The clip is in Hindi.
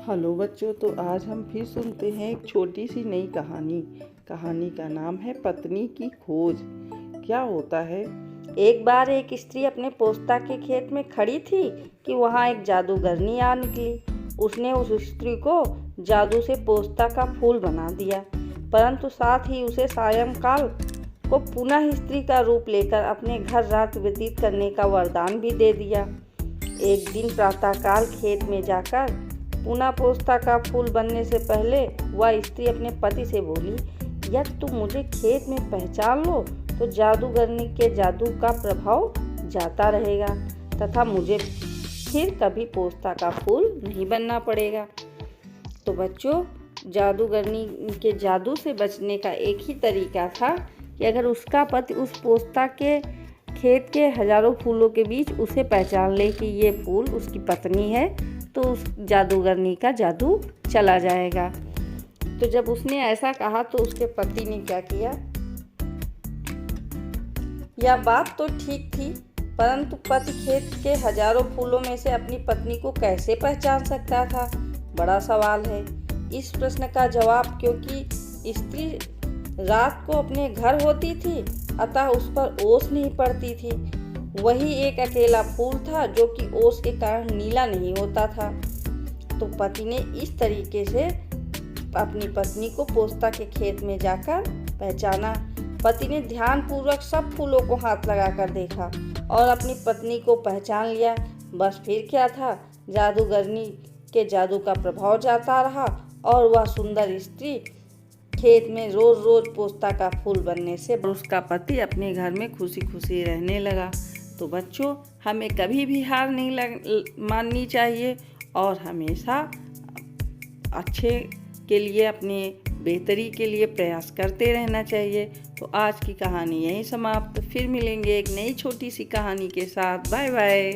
हेलो बच्चों, तो आज हम फिर सुनते हैं एक छोटी सी नई कहानी। कहानी का नाम है पत्नी की खोज। क्या होता है? एक बार एक स्त्री अपने पोस्ता के खेत में खड़ी थी कि वहां एक जादूगरनी आ निकली। उसने उस स्त्री को जादू से पोस्ता का फूल बना दिया, परंतु साथ ही उसे सायंकाल को पुनः स्त्री का रूप लेकर अपने घर रात व्यतीत करने का वरदान भी दे दिया। एक दिन प्रातःकाल खेत में जाकर पुनः पोस्ता का फूल बनने से पहले वह स्त्री अपने पति से बोली, यदि तुम मुझे खेत में पहचान लो तो जादूगरनी के जादू का प्रभाव जाता रहेगा तथा मुझे फिर कभी पोस्ता का फूल नहीं बनना पड़ेगा। तो बच्चों, जादूगरनी के जादू से बचने का एक ही तरीका था कि अगर उसका पति उस पोस्ता के खेत के हजारों फूलों के बीच उसे पहचान ले कि ये फूल उसकी पत्नी है, तो उस जादूगरनी का जादू चला जाएगा। तो जब उसने ऐसा कहा तो उसके पति ने क्या किया? यह बात तो ठीक थी, परंतु पति खेत के हजारों फूलों में से अपनी पत्नी को कैसे पहचान सकता था? बड़ा सवाल है। इस प्रश्न का जवाब, क्योंकि स्त्री रात को अपने घर होती थी, अतः उस पर ओस नहीं पड़ती थी। वही एक अकेला फूल था जो कि ओस के कारण नीला नहीं होता था। तो पति ने इस तरीके से अपनी पत्नी को पोस्ता के खेत में जाकर पहचाना। पति ने ध्यानपूर्वक सब फूलों को हाथ लगाकर देखा और अपनी पत्नी को पहचान लिया। बस फिर क्या था, जादूगरनी के जादू का प्रभाव जाता रहा और वह सुंदर स्त्री खेत में रोज रोज पोस्ता का फूल बनने से उसका पति अपने घर में खुशी खुशी रहने लगा। तो बच्चों, हमें कभी भी हार नहीं माननी चाहिए और हमेशा अच्छे के लिए, अपने बेहतरी के लिए प्रयास करते रहना चाहिए। तो आज की कहानी यहीं समाप्त। फिर मिलेंगे एक नई छोटी सी कहानी के साथ। Bye bye.